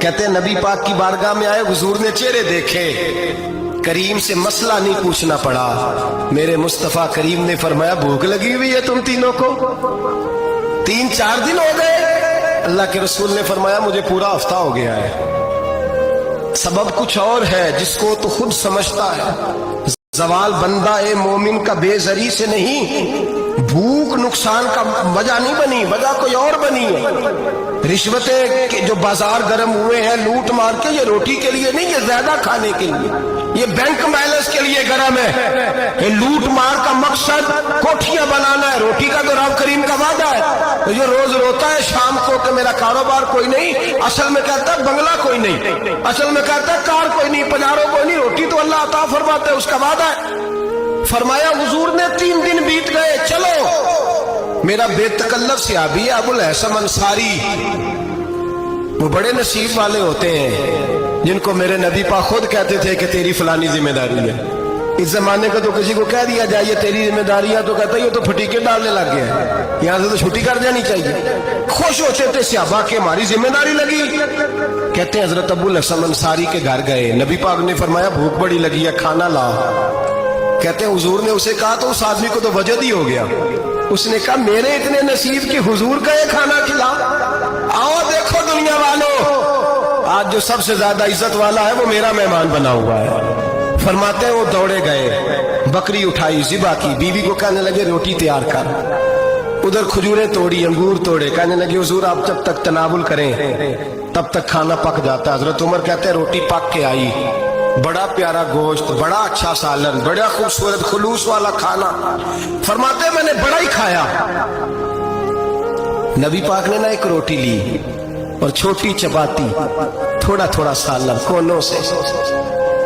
कहते हैं नबी पाक की बारगाह में आए, हुजूर ने चेहरे देखे, करीम से मसला नहीं पूछना पड़ा। मेरे मुस्तफा करीम ने फरमाया भूख लगी हुई है तुम तीनों को? 3-4 दिन हो गए। अल्लाह के रसूल ने फरमाया मुझे पूरा हफ्ता हो गया है। सबब कुछ और है जिसको तो खुद समझता है। जवाल बंदा ए मोमिन का बेजरी से नहीं, भूख नुकसान का वजह नहीं बनी, वजह कोई और बनी है। रिश्वतें के जो बाजार गर्म हुए हैं लूट मार के, ये रोटी के लिए नहीं, ये ज्यादा खाने के लिए, ये बैंक बैलेंस के लिए गर्म है। ये लूट मार का मकसद कोठियां बनाना है, रोटी का तो रब करीम का वादा है। तो जो रोज रोता है शाम को कि मेरा कारोबार कोई नहीं, असल में कहता है बंगला कोई नहीं, असल में कहता है कार कोई नहीं, पजारों कोई नहीं, रोटी तो अल्लाह अता फरमाता है, उसका वादा है। फरमाया हुजूर ने 3 दिन बीत गए, चलो मेरा बेतकल्लफ सहाबी है अबुल हसन अंसारी, वो बड़े नसीब वाले होते हैं जिनको मेरे नबी पाक खुद कहते थे कि तेरी फलानी जिम्मेदारी है। इस जमाने का तो किसी को कह दिया जाए ये तेरी जिम्मेदारी है तो कहता है ये तो फटीके डालने लग गया है, यहाँ से तो छुट्टी कर जानी चाहिए। खुश होते थे सहाबा के हमारी जिम्मेदारी लगी। कहते हैं हजरत अबुल हसन अंसारी के घर गए, नबी पाक ने फरमाया भूख बड़ी लगी है, खाना ला। कहते हैं हुजूर ने उसे कहा तो उस आदमी को तो वजद ही हो गया। उसने कहा मेरे इतने नसीब कि हुजूर का ये खाना खिला। आओ देखो दुनिया वालों, आज जो सबसे ज्यादा इज्जत वाला है वो मेरा मेहमान बना हुआ है। फरमाते हैं वो दौड़े गए, बकरी उठाई, ज़िबा की, बीवी को कहने लगे रोटी तैयार कर। उधर खजूरें तोड़ी, अंगूर तोड़े, कहने लगे हुजूर आप जब तक तनावुल करें तब तक खाना पक जाता है। हजरत उमर कहते हैं रोटी पक के आई, बड़ा प्यारा गोश्त, बड़ा अच्छा सालन, बड़ा खूबसूरत खुलूस वाला खाना। फरमाते मैंने बड़ा ही खाया। नबी पाक ने ना एक रोटी ली और छोटी चपाती, थोड़ा थोड़ा सालन कोनों से,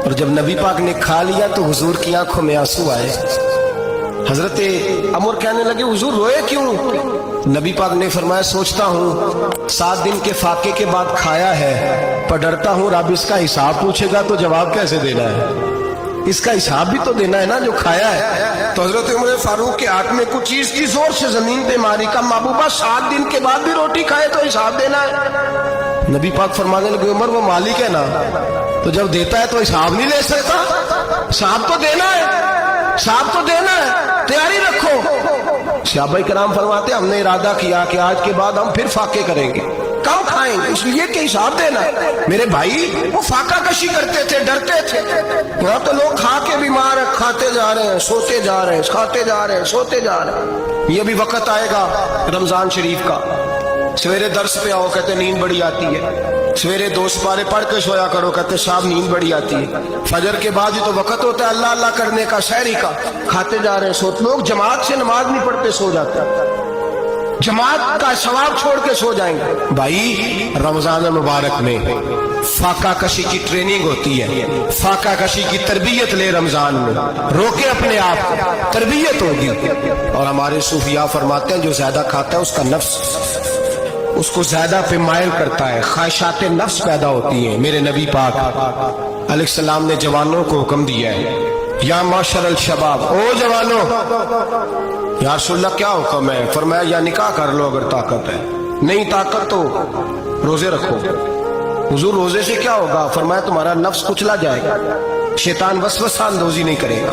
और जब नबी पाक ने खा लिया तो हुजूर की आंखों में आंसू आए। हजरत अमर कहने लगे हुजूर रोए क्यों? नबी पाक ने फरमाया सोचता हूँ 7 दिन के फाके के बाद खाया है, पर डरता हूँ रब इसका हिसाब पूछेगा तो जवाब कैसे देना है, इसका हिसाब भी तो देना है ना जो खाया है। तो हजरत उमर फारूक के हाथ में कुछ चीज की, जोर से जमीन पे मारी, का महबूबा 7 दिन के बाद भी रोटी खाए तो हिसाब देना है। नबी पाक फरमाने लगे उमर वो मालिक है ना, तो जब देता है तो हिसाब नहीं ले सकता, हिसाब तो देना है, हिसाब तो देना है, तैयारी रखो। सहाबाए किराम फरमाते हमने इरादा किया कि आज के बाद हम फिर फाके करेंगे, कम खाएंगे, इसलिए कि हिसाब देना। मेरे भाई वो फाका कशी करते थे, डरते थे। यहाँ तो लोग खा के बीमार है, खाते जा रहे हैं, सोते जा रहे हैं, खाते जा रहे हैं, सोते जा रहे हैं। ये भी वक्त आएगा रमजान शरीफ का, सवेरे दर्स पे आओ कहते नींद बड़ी आती है, सवेरे 2 सिपारे पढ़ के सोया करो कहते साहब नींद बड़ी आती है। फजर के बाद ही तो वक्त होता है अल्लाह अल्लाह करने का, सहरी का, खाते जा रहे हैं, सोते। लोग जमात से नमाज नहीं पढ़ते सो जाते हैं, जमात का सवाब छोड़ के सो जाएंगे। भाई रमजान मुबारक में फाका कशी की ट्रेनिंग होती है, फाका कशी की तरबियत ले रमजान में, रोके अपने आप को, तरबियत होगी। और हमारे सूफिया फरमाते हैं जो ज्यादा खाता है उसका नफ्स उसको ज्यादा पे मायल करता है, ख्वाहिशात नफ्स पैदा होती हैं। मेरे नबी पाक अलैहिस्सलाम ने जवानों को हुक्म दिया है या माशर अल शबाब, ओ जवानों, या रसूलल्लाह क्या हुक्म है? फरमाया या निकाह कर लो अगर ताकत है, नहीं ताकत तो रोजे रखो। हुजूर रोजे से क्या होगा? फरमाया तुम्हारा नफ्स कुचला जाएगा, शैतान वसवसा अंदोजी नहीं करेगा।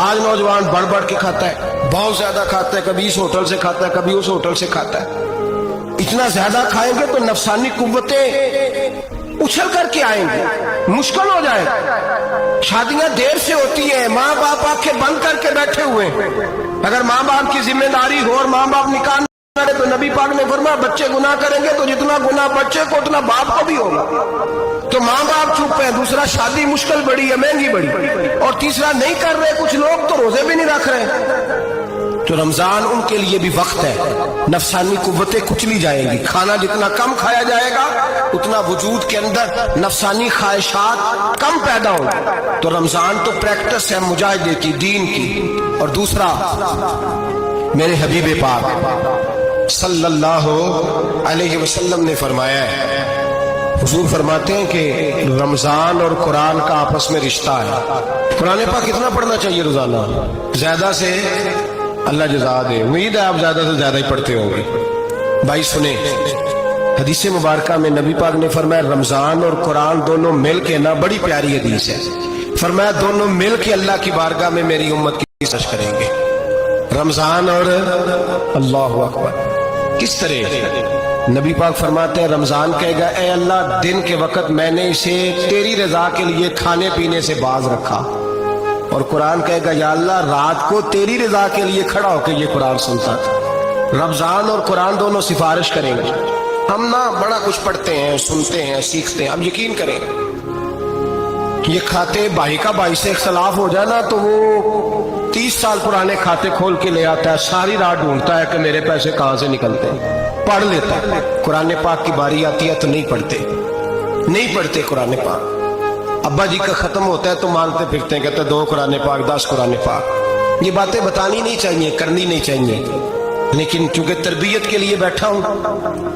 आज नौजवान बढ़ बढ़ के खाता है, बहुत ज्यादा खाता है, कभी इस होटल से खाता है, कभी उस होटल से खाता है। इतना ज्यादा खाएंगे तो नफसानी कुव्वतें उछल करके आएंगे, मुश्किल हो जाएगा। शादियां देर से होती हैं, माँ बाप आंखें बंद करके बैठे हुए हैं। अगर माँ बाप की जिम्मेदारी हो और माँ बाप निकाह न करे तो नबी पाक ने फरमाया बच्चे गुनाह करेंगे तो जितना गुनाह बच्चे को उतना बाप को भी होगा। तो माँ बाप चुप है, दूसरा शादी मुश्किल बड़ी है, महंगी बड़ी, और तीसरा नहीं कर रहे कुछ लोग तो रोजे भी नहीं रख रहे। तो रमजान उनके लिए भी वक्त है, नफसानी कुव्वतें कुचली जाएंगी। खाना जितना कम खाया जाएगा उतना वजूद के अंदर नफसानी ख्वाहिशात कम पैदा होंगी। तो रमजान तो प्रैक्टिस है मुजाहिदे की, दीन की। और दूसरा मेरे हबीब पाक सल्लल्लाहु अलैहि वसल्लम ने फरमाया है, हुजूर फरमाते हैं कि रमजान और कुरान का आपस में रिश्ता है। कुरान पाक कितना पढ़ना चाहिए रोजाना? ज्यादा से अल्लाह जज़ा दे, उम्मीद है आप ज्यादा से ज्यादा ही पढ़ते होंगे। भाई सुने, حدیث مبارکہ میں نبی پاک نے فرمایا رمضان اور قرآن دونوں مل کے نا، بڑی پیاری حدیث ہے، فرمایا دونوں مل کے اللہ کی بارگاہ میں میری امت کی سچ کریں گے، رمضان اور اللہ اکبر۔ کس طرح؟ نبی پاک فرماتے ہیں رمضان کہے گا اے اللہ دن کے وقت میں نے اسے تیری رضا کے لیے کھانے پینے سے باز رکھا، اور قرآن کہے گا یا اللہ رات کو تیری رضا کے لیے کھڑا ہو کے یہ قرآن سنتا تھا۔ رمضان اور قرآن دونوں سفارش کریں گے۔ ہم نا بڑا کچھ پڑھتے ہیں، سنتے ہیں، سیکھتے ہیں، اب یقین کریں یہ کھاتے بھائی کا بھائی سے اختلاف ہو جائے نا تو وہ 30 سال پرانے کھاتے کھول کے لے آتا ہے، ساری رات ڈھونڈتا ہے کہ میرے پیسے کہاں سے نکلتے ہیں، پڑھ لیتا ہے۔ قرآن پاک کی باری آتی ہے تو نہیں پڑھتے قرآن پاک۔ ابا جی کا ختم ہوتا ہے تو مانگتے پھرتے ہیں، کہتے 2 قرآن پاک 10 قرآن پاک۔ یہ باتیں بتانی نہیں چاہیے، کرنی نہیں چاہیے، لیکن چونکہ تربیت کے لیے بیٹھا ہوں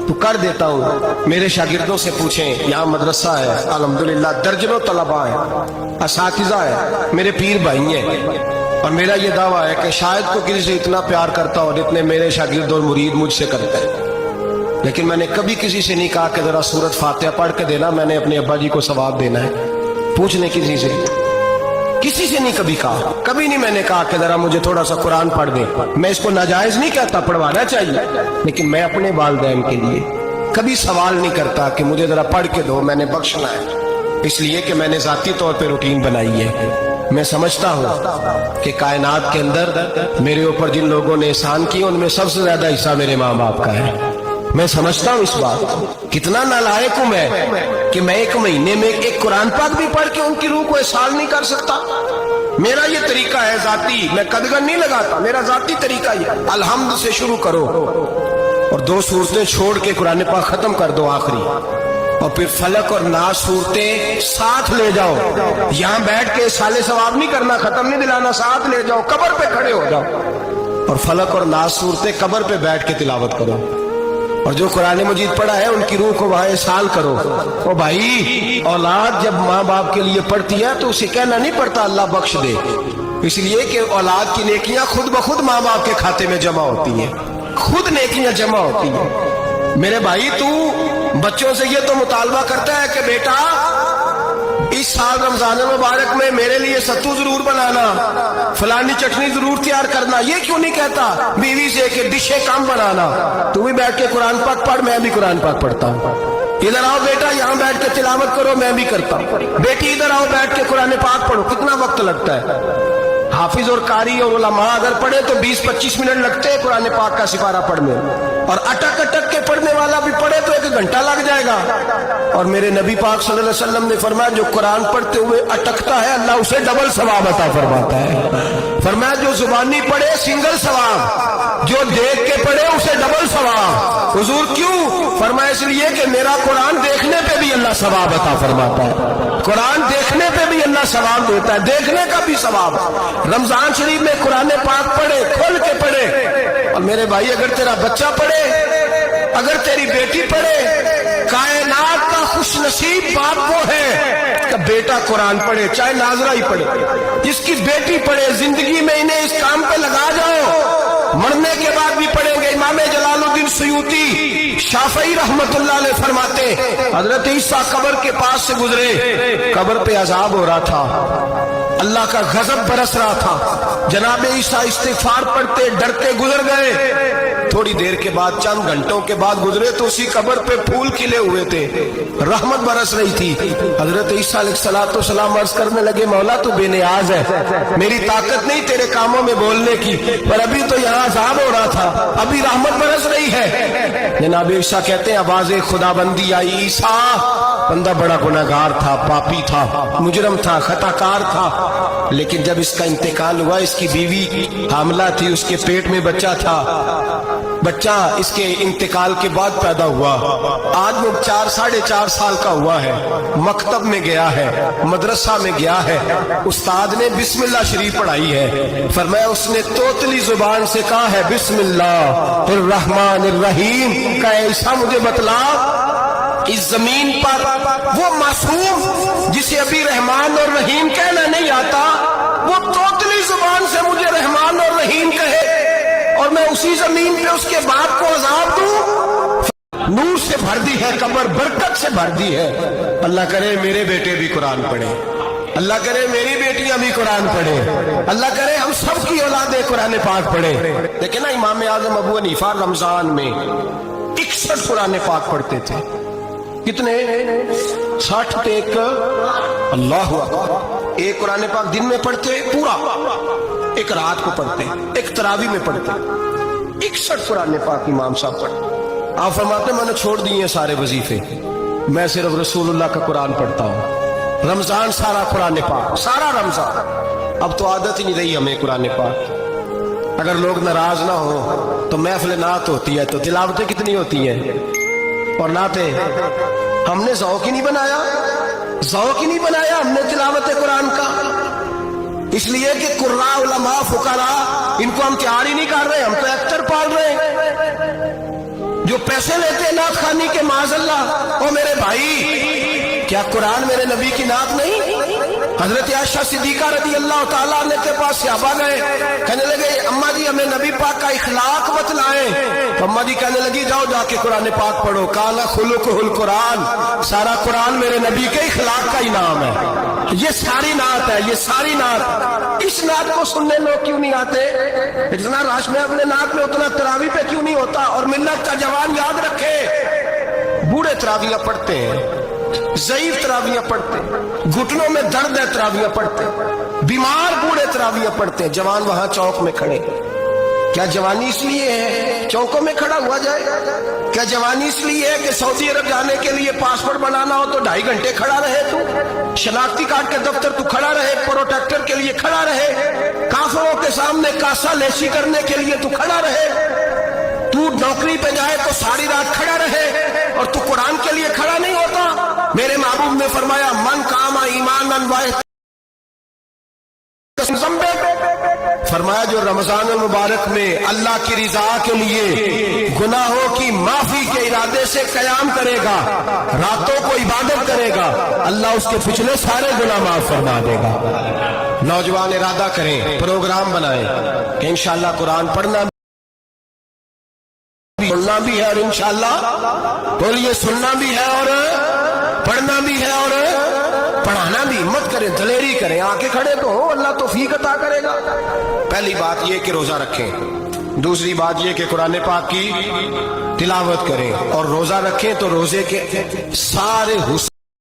تو کر دیتا ہوں۔ میرے شاگردوں سے پوچھیں، یہاں مدرسہ ہے الحمدللہ، درجنوں طلباء ہیں، اساتذہ ہیں، میرے پیر بھائی ہیں، اور میرا یہ دعویٰ ہے کہ شاید کو کسی سے اتنا پیار کرتا ہو جتنے میرے شاگرد اور مرید مجھ سے کرتے ہیں، لیکن میں نے کبھی کسی سے نہیں کہا کہ ذرا سورت فاتحہ پڑھ کے دینا، میں نے اپنے ابا جی کو ثواب دینا ہے۔ پوچھنے کسی سے نہیں کبھی کہا، کبھی نہیں میں نے کہا کہ ذرا مجھے تھوڑا سا قرآن پڑھ دے۔ میں اس کو ناجائز نہیں کہتا، پڑھوانا چاہیے، لیکن میں اپنے والدین کے لیے کبھی سوال نہیں کرتا کہ مجھے ذرا پڑھ کے دو، میں نے بخشنا ہے، اس لیے کہ میں نے ذاتی طور پہ روٹین بنائی ہے۔ میں سمجھتا ہوں کہ کائنات کے اندر میرے اوپر جن لوگوں نے احسان کیے ان میں سب سے زیادہ حصہ میرے ماں باپ کا ہے۔ میں سمجھتا ہوں اس بات، کتنا نالائق ہوں میں کہ میں 1 مہینے میں 1 قرآن پاک بھی پڑھ کے ان کی روح کو احسان نہیں کر سکتا۔ میرا یہ طریقہ ہے ذاتی، میں قدغن نہیں لگاتا، میرا ذاتی طریقہ یہ، الحمد سے شروع کرو اور 2 سورتیں چھوڑ کے قرآن پاک ختم کر دو آخری، اور پھر فلق اور ناس صورتیں ساتھ لے جاؤ۔ یہاں بیٹھ کے سالے ثواب نہیں کرنا، ختم نہیں دلانا، ساتھ لے جاؤ، قبر پہ کھڑے ہو جاؤ اور فلق اور ناس صورتیں قبر پہ بیٹھ کے تلاوت کرو، اور جو قرآن مجید پڑھا ہے ان کی روح کو وہاں احسان کرو۔ او بھائی، اولاد جب ماں باپ کے لیے پڑھتی ہے تو اسے کہنا نہیں پڑتا اللہ بخش دے، اس لیے کہ اولاد کی نیکیاں خود بخود ماں باپ کے کھاتے میں جمع ہوتی ہیں، خود نیکیاں جمع ہوتی ہیں۔ میرے بھائی تو بچوں سے یہ تو مطالبہ کرتا ہے کہ بیٹا اس سال رمضان مبارک میں میرے لیے ستو ضرور بنانا، فلانی چٹنی ضرور تیار کرنا، یہ کیوں نہیں کہتا بیوی سے کہ ڈشیں کم بنانا؟ تو بھی بیٹھ کے قرآن پاک پڑھ، میں بھی قرآن پاک پڑھتا ہوں۔ ادھر آؤ بیٹا، یہاں بیٹھ کے تلاوت کرو، میں بھی کرتا ہوں۔ بیٹی ادھر آؤ بیٹھ کے قرآن پاک پڑھو۔ کتنا وقت لگتا ہے؟ حافظ اور قاری اور علماء اگر پڑھے تو 20-25 منٹ لگتے ہیں قرآن پاک کا سپارہ پڑھنے، اور اٹک اٹک کے پڑھنے والا بھی پڑھے تو 1 گھنٹہ لگ جائے گا۔ اور میرے نبی پاک صلی اللہ علیہ وسلم نے فرمایا جو قرآن پڑھتے ہوئے اٹکتا ہے اللہ اسے ڈبل ثواب عطا فرماتا ہے۔ فرمایا جو زبانی پڑھے سنگل ثواب، جو دیکھ کے پڑھے اسے ڈبل ثواب۔ حضور کیوں؟ فرمایا اس لیے کہ میرا قرآن دیکھنے پہ بھی اللہ ثواب عطا فرماتا ہے، قرآن دیکھنے پہ بھی اللہ ثواب دیتا ہے، دیکھنے کا بھی ثواب۔ رمضان شریف میں قرآن پاک پڑھے، کھول کے پڑھے۔ اور میرے بھائی اگر تیرا بچہ پڑھے، اگر تیری بیٹی پڑھے، کائنات کا خوش نصیب باپ وہ ہے کہ بیٹا قرآن پڑھے، چاہے ناظرہ ہی پڑھے، جس کی بیٹی پڑھے۔ زندگی میں انہیں اس کام پہ لگا جاؤ، مرنے کے بعد بھی پڑھیں گے۔ امام جلال الدین سیوطی شافعی رحمت اللہ علیہ فرماتے حضرت عیسیٰ قبر کے پاس سے گزرے، قبر پہ عذاب ہو رہا تھا، اللہ کا غضب برس رہا تھا، جناب عیسیٰ استغفار پڑھتے ڈرتے گزر گئے۔ تھوڑی دیر کے بعد، چند گھنٹوں کے بعد گزرے تو اسی قبر پہ پھول کھلے ہوئے تھے، رحمت برس رہی تھی۔ حضرت عیسیٰ علیہ السلام عرض کرنے لگے مولا تو بے نیاز ہے، میری طاقت نہیں تیرے کاموں میں بولنے کی، پر ابھی تو یہاں عذاب ہو رہا تھا، ابھی رحمت برس رہی ہے۔ جناب عیسیٰ کہتے ہیں آواز خدا بندی آئی، عیسیٰ بندہ بڑا گناہگار تھا، پاپی تھا، مجرم تھا، خطا کار تھا، لیکن جب اس کا انتقال ہوا، اس کی بیوی حاملہ تھی، اس کے پیٹ میں بچہ تھا، بچہ اس کے انتقال کے بعد پیدا ہوا، آج وہ 4-4.5 سال کا ہوا ہے، مکتب میں گیا ہے، مدرسہ میں گیا ہے، استاد نے بسم اللہ شریف پڑھائی ہے، فرمایا اس نے توتلی زبان سے کہا ہے بسم اللہ الرحمن الرحیم کا عیسیٰ مجھے بتلا اس زمین پر وہ معصوم جسے ابھی رحمان اور رحیم کہنا نہیں آتا، وہ توتلی زبان سے مجھے رحمان اور رحیم کہے اور میں اسی زمین پہ اس کے باپ کو عذاب دوں۔ नूर से भर दी है कब्र, बरकत से भर दी है। अल्लाह करे मेरे बेटे भी कुरान पढ़े, अल्लाह करे मेरी बेटियां भी कुरान पढ़े, अल्लाह करे हम सब की औलादे कुरान पाक पढ़े। देखिए ना, इमाम आजम अबू हनीफा रमजान में 61 कुरान पाक पढ़ते थे। कितने? 60 पे एक, अल्लाह अकबर। एक कुरान पाक दिन में पढ़ते पूरा, एक रात को पढ़ते, एक तरावी में पढ़ते। 61 कुरान पाक इमाम साहब पढ़ते। आप फरमाते मैंने छोड़ दिए हैं सारे वजीफे, मैं सिर्फ रसूलुल्लाह का कुरान पढ़ता हूँ। रमजान सारा कुरान पाक, सारा रमजान। अब तो आदत ही नहीं रही हमें कुरान पाक। अगर लोग नाराज ना हो तो महफिल नात होती है तो तिलावतें कितनी होती हैं। और नाते हमने ज़ौक़ ही नहीं बनाया, ज़ौक़ ही नहीं बनाया हमने तिलावत कुरान का। इसलिए कि कुर्रा उलमा फुकरा इनको हम तैयार ही नहीं कर रहे, हम तो एक्टर पाल रहे हैं जो पैसे लेते हैं नात खानी के। माज़अल्लाह। ओ मेरे भाई, क्या कुरान मेरे नबी की नात नहीं? हजरत आयशा सिद्दीका रज़ी अल्लाह ताला अन्हा के पास सहाबा गए, कहने लगे अम्मा जी हमें नबी पाक का इखलाक बतलाएं। तो अम्मा जी कहने लगी जाओ जाके कुरान पाक पढ़ो। काला खुलुकुल कुरान, सारा कुरान मेरे नबी के इखलाक का ही नाम है। ये सारी नात है, ये सारी नात। इस नात को सुनने लोग क्यों नहीं आते? जितना राश में अपने नात में उतना तरावी पे क्यों नहीं होता? और मिल्लत का जवान याद रखे, बूढ़े तरावियां पढ़ते हैं, ज़ईफ तरावियां पढ़ते, घुटनों में दर्द है तरावियां पढ़ते, बीमार बूढ़े तरावियां पढ़ते, जवान वहां चौक में खड़े। क्या जवानी इसलिए है चौकों में खड़ा हुआ जाए? क्या जवानी इसलिए है कि सऊदी अरब जाने के लिए पासपोर्ट बनाना हो तो 2.5 घंटे खड़ा रहे तू? शनाख्ती कार्ड के दफ्तर तू खड़ा रहे, प्रोटेक्टर के लिए खड़ा रहे, काफिरों के सामने कासा लेसी करने के लिए तू खड़ा रहे, तू नौकरी पे जाए तो सारी रात खड़ा रहे और तू कुरान के लिए खड़ा नहीं होता? मेरे महबूब ने फरमाया मन कामा ईमानन वाह, फरमाया जो रमजान मुबारक में अल्लाह की रिजा के लिए गुनाहों की माफी के इरादे से कयाम करेगा, रातों को इबादत करेगा, अल्लाह उसके पिछले सारे गुनाह माफ फरमा देगा। नौजवान इरादा करें, प्रोग्राम बनाएं कि इंशाअल्लाह कुरान पढ़ना सुनना भी है और इंशाअल्लाह बोलिए सुनना भी है और पढ़ना भी है और पढ़ाना भी। हिम्मत करें, दलेरी करें, आके खड़े तो हो, अल्लाह तौफीक अता करेगा। पहली बात ये कि रोजा रखें, दूसरी बात ये कि कुरान पाक की तिलावत करें, और रोजा रखें तो रोजे के सारे हुस्न